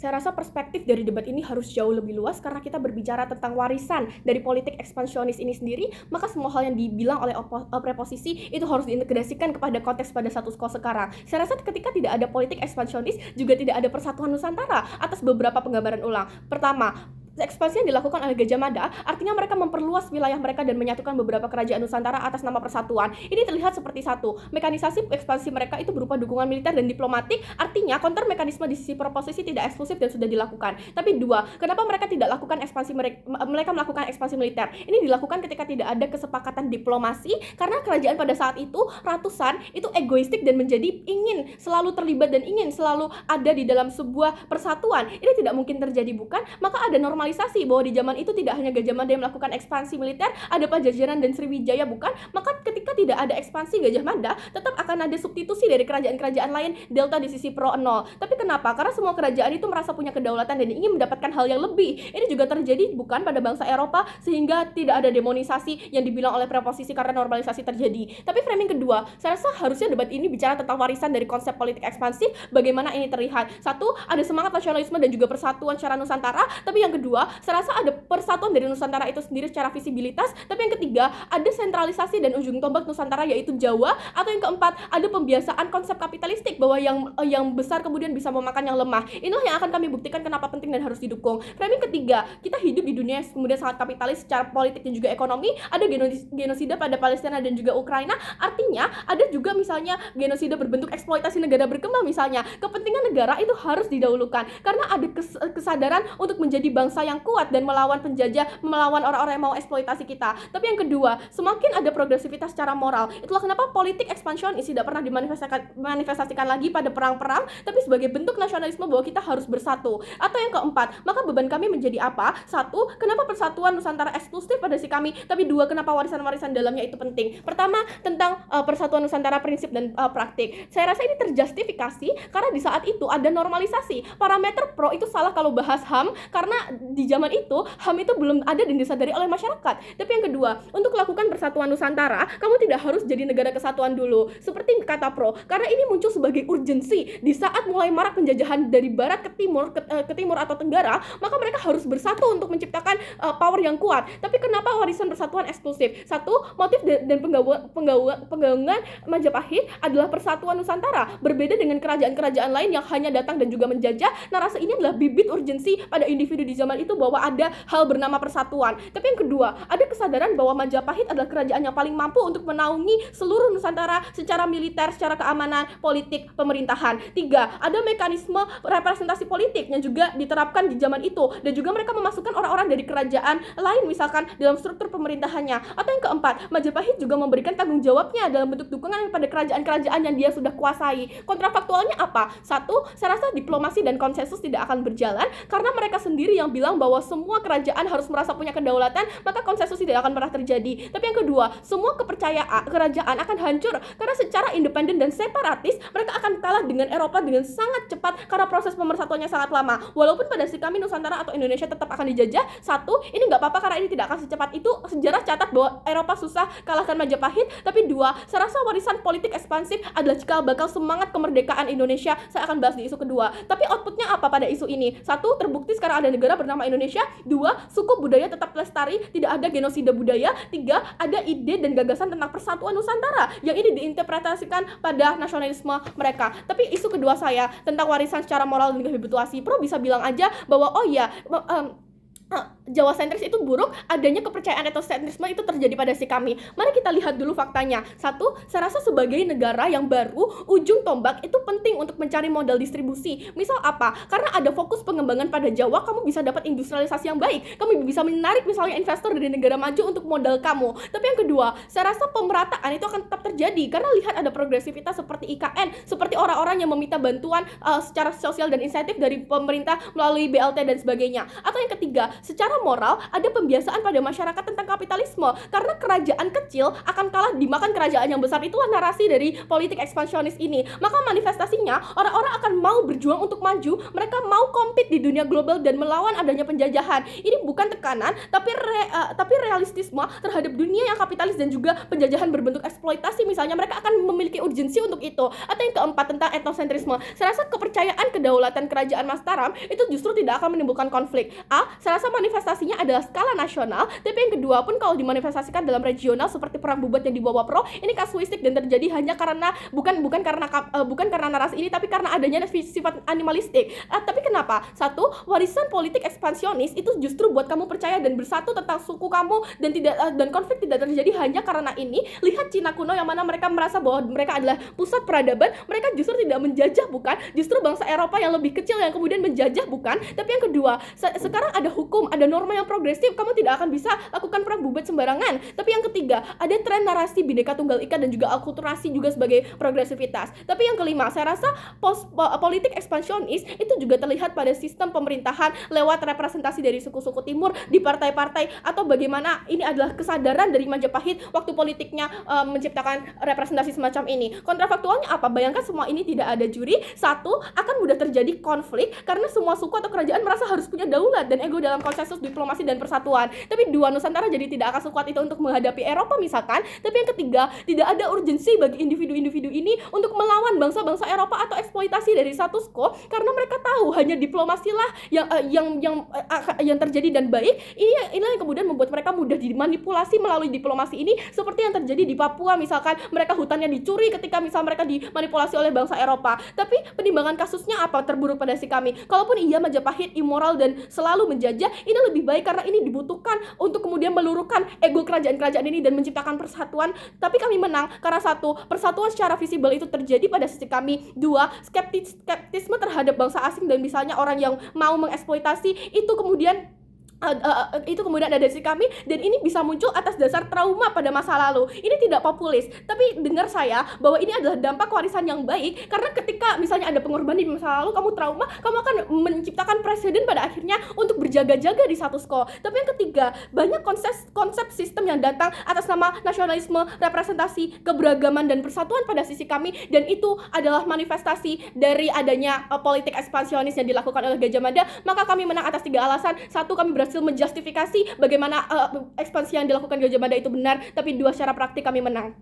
Saya rasa perspektif dari debat ini harus jauh lebih luas karena kita berbicara tentang warisan dari politik ekspansionis ini sendiri, maka semua hal yang dibilang oleh preposisi itu harus diintegrasikan kepada konteks pada status quo sekarang. Saya rasa ketika tidak ada politik ekspansionis, juga tidak ada persatuan Nusantara atas beberapa penggambaran ulang. Pertama, ekspansi yang dilakukan oleh Gajah Mada artinya mereka memperluas wilayah mereka dan menyatukan beberapa kerajaan Nusantara atas nama persatuan. Ini terlihat seperti satu, mekanisasi ekspansi mereka itu berupa dukungan militer dan diplomatik, artinya counter mekanisme di sisi proposisi tidak eksklusif dan sudah dilakukan. Tapi dua, kenapa mereka tidak lakukan ekspansi mereka melakukan ekspansi militer? Ini dilakukan ketika tidak ada kesepakatan diplomasi karena kerajaan pada saat itu ratusan itu egoistik dan menjadi ingin selalu terlibat dan ingin selalu ada di dalam sebuah persatuan. Ini tidak mungkin terjadi, bukan? Maka ada normalisasi bahwa di zaman itu tidak hanya Gajah Mada yang melakukan ekspansi militer, ada Pajajaran dan Sriwijaya, bukan? Maka ketika tidak ada ekspansi Gajah Mada, tetap akan ada substitusi dari kerajaan-kerajaan lain delta di sisi pro nol. Tapi kenapa? Karena semua kerajaan itu merasa punya kedaulatan dan ingin mendapatkan hal yang lebih. Ini juga terjadi bukan pada bangsa Eropa sehingga tidak ada demonisasi yang dibilang oleh preposisi karena normalisasi terjadi. Tapi framing kedua, saya rasa harusnya debat ini bicara tentang warisan dari konsep politik ekspansif, bagaimana ini terlihat. Satu, ada semangat nasionalisme dan juga persatuan secara Nusantara, tapi yang kedua, saya rasa ada persatuan dari Nusantara itu sendiri secara visibilitas, tapi yang ketiga, ada sentralisasi dan ujung tombak Nusantara yaitu Jawa, atau yang keempat, ada pembiasaan konsep kapitalistik bahwa yang besar kemudian bisa memakan yang lemah. Inilah yang akan kami buktikan kenapa penting dan harus didukung. Framing ketiga, kita hidup di dunia yang kemudian sangat kapitalis secara politik dan juga ekonomi, ada genosida pada Palestina dan juga Ukraina, artinya ada juga misalnya genosida berbentuk eksploitasi negara berkembang misalnya. Kepentingan negara itu harus didahulukan karena ada kesadaran untuk menjadi bangsa yang kuat dan melawan penjajah, melawan orang-orang yang mau eksploitasi kita. Tapi yang kedua, semakin ada progresivitas secara moral. Itulah kenapa politik ekspansionis tidak pernah dimanifestasikan lagi pada perang-perang, tapi sebagai bentuk nasionalisme bahwa kita harus bersatu. Atau yang keempat, maka beban kami menjadi apa? Satu, kenapa persatuan Nusantara eksklusif pada si kami? Tapi dua, kenapa warisan-warisan dalamnya itu penting? Pertama, tentang persatuan Nusantara prinsip dan praktik. Saya rasa ini terjustifikasi karena di saat itu ada normalisasi. Parameter pro itu salah kalau bahas HAM karena di zaman itu HAM itu belum ada dan disadari oleh masyarakat. Tapi yang kedua, untuk melakukan persatuan Nusantara, kamu tidak harus jadi negara kesatuan dulu. Seperti kata pro, karena ini muncul sebagai urgensi di saat mulai marak penjajahan dari barat ke timur atau tenggara, maka mereka harus bersatu untuk menciptakan power yang kuat. Tapi kenapa warisan persatuan eksklusif? Satu, motif dan penggaungan Majapahit adalah persatuan Nusantara, berbeda dengan kerajaan-kerajaan lain yang hanya datang dan juga menjajah. Narasi ini adalah bibit urgensi pada individu di zaman itu bahwa ada hal bernama persatuan. Tapi yang kedua, ada kesadaran bahwa Majapahit adalah kerajaan yang paling mampu untuk menaungi seluruh Nusantara secara militer, secara keamanan, politik, pemerintahan. Tiga, ada mekanisme representasi politik yang juga diterapkan di zaman itu dan juga mereka memasukkan orang-orang dari kerajaan lain misalkan dalam struktur pemerintahannya. Atau yang keempat, Majapahit juga memberikan tanggung jawabnya dalam bentuk dukungan pada kerajaan-kerajaan yang dia sudah kuasai. Kontrafaktualnya apa? Satu, saya rasa diplomasi dan konsensus tidak akan berjalan karena mereka sendiri yang bilang bahwa semua kerajaan harus merasa punya kedaulatan, maka konsensus tidak akan pernah terjadi. Tapi yang kedua, semua kepercayaan kerajaan akan hancur karena secara independen dan separatis mereka akan kalah dengan Eropa dengan sangat cepat karena proses pemersatuannya sangat lama. Walaupun pada si kami Nusantara atau Indonesia tetap akan dijajah, satu, ini nggak apa-apa karena ini tidak akan secepat itu. Sejarah catat bahwa Eropa susah kalahkan Majapahit. Tapi dua, saya rasa warisan politik ekspansif adalah cikal bakal semangat kemerdekaan Indonesia. Saya akan bahas di isu kedua. Tapi outputnya apa pada isu ini? Satu, terbukti sekarang ada negara bernama Indonesia. Dua, suku budaya tetap lestari, tidak ada genosida budaya. Tiga, ada ide dan gagasan tentang persatuan Nusantara yang ini diinterpretasikan pada nasionalisme mereka. Tapi isu kedua saya tentang warisan secara moral dan habituasi, pro bisa bilang aja bahwa oh ya Jawa sentris itu buruk, adanya kepercayaan etnosentrisme itu terjadi pada si kami. Mari kita lihat dulu faktanya. Satu, saya rasa sebagai negara yang baru, ujung tombak itu penting untuk mencari modal distribusi. Misal apa? Karena ada fokus pengembangan pada Jawa, kamu bisa dapat industrialisasi yang baik. Kamu bisa menarik misalnya investor dari negara maju untuk modal kamu. Tapi yang kedua, saya rasa pemerataan itu akan tetap terjadi karena lihat ada progresivitas seperti IKN, seperti orang-orang yang meminta bantuan secara sosial dan insentif dari pemerintah melalui BLT dan sebagainya. Atau yang ketiga, secara secara moral ada pembiasaan pada masyarakat tentang kapitalisme, karena kerajaan kecil akan kalah dimakan kerajaan yang besar. Itulah narasi dari politik ekspansionis ini. Maka manifestasinya orang-orang akan mau berjuang untuk maju, mereka mau compete di dunia global dan melawan adanya penjajahan. Ini bukan tekanan, tapi realistisme terhadap dunia yang kapitalis dan juga penjajahan berbentuk eksploitasi. Misalnya mereka akan memiliki urgensi untuk itu. Atau yang keempat tentang etnosentrisme. Saya rasa kepercayaan kedaulatan kerajaan Mataram itu justru tidak akan menimbulkan konflik. Saya rasa manifestasinya adalah skala nasional, tapi yang kedua pun kalau dimanifestasikan dalam regional seperti perang bubat yang dibawa pro, ini kasuistik dan terjadi hanya karena bukan karena narasi ini, tapi karena adanya sifat animalistik. Tapi kenapa? Satu, warisan politik ekspansionis itu justru buat kamu percaya dan bersatu tentang suku kamu dan konflik tidak terjadi hanya karena ini. Lihat Cina kuno yang mana mereka merasa bahwa mereka adalah pusat peradaban, mereka justru tidak menjajah, bukan, justru bangsa Eropa yang lebih kecil yang kemudian menjajah, bukan. Tapi yang kedua, sekarang ada hukum, ada norma yang progresif, kamu tidak akan bisa lakukan perang bubat sembarangan. Tapi yang ketiga, ada tren narasi Bhinneka Tunggal Ika dan juga akulturasi juga sebagai progresivitas. Tapi yang kelima, saya rasa politik ekspansionis itu juga terlihat pada sistem pemerintahan lewat representasi dari suku-suku timur di partai-partai, atau bagaimana ini adalah kesadaran dari Majapahit waktu politiknya menciptakan representasi semacam ini. Kontrafaktualnya apa? Bayangkan semua ini tidak ada juri. Satu, akan mudah terjadi konflik karena semua suku atau kerajaan merasa harus punya daulat dan ego dalam konsensus diplomasi dan persatuan. Tapi dua, Nusantara jadi tidak akan sekuat itu untuk menghadapi Eropa misalkan. Tapi yang ketiga, tidak ada urgensi bagi individu-individu ini untuk melawan bangsa-bangsa Eropa atau eksploitasi dari status quo, karena mereka tahu hanya diplomasilah yang terjadi dan baik. Inilah yang kemudian membuat mereka mudah dimanipulasi melalui diplomasi ini, seperti yang terjadi di Papua misalkan, mereka hutannya dicuri ketika misal mereka dimanipulasi oleh bangsa Eropa. Tapi penimbangan kasusnya apa terburuk pada si kami? Kalaupun iya Majapahit immoral dan selalu menjajah, ini lebih baik karena ini dibutuhkan untuk kemudian meluruhkan ego kerajaan-kerajaan ini dan menciptakan persatuan. Tapi kami menang karena satu, persatuan secara visible itu terjadi pada sisi kami. Dua, skeptisme terhadap bangsa asing dan misalnya orang yang mau mengeksploitasi itu kemudian ada dari kami, dan ini bisa muncul atas dasar trauma pada masa lalu. Ini tidak populis, tapi dengar saya bahwa ini adalah dampak warisan yang baik, karena ketika misalnya ada pengorbanan di masa lalu, kamu trauma, kamu akan menciptakan presiden pada akhirnya untuk berjaga-jaga di status quo. Tapi yang ketiga, banyak konsep sistem yang datang atas nama nasionalisme, representasi, keberagaman dan persatuan pada sisi kami, dan itu adalah manifestasi dari adanya politik ekspansionis yang dilakukan oleh Gajah Mada. Maka kami menang atas 3 alasan. Satu, kami berhasil menjustifikasi bagaimana ekspansi yang dilakukan Gajah Mada itu benar, tapi 2, secara praktik kami menang.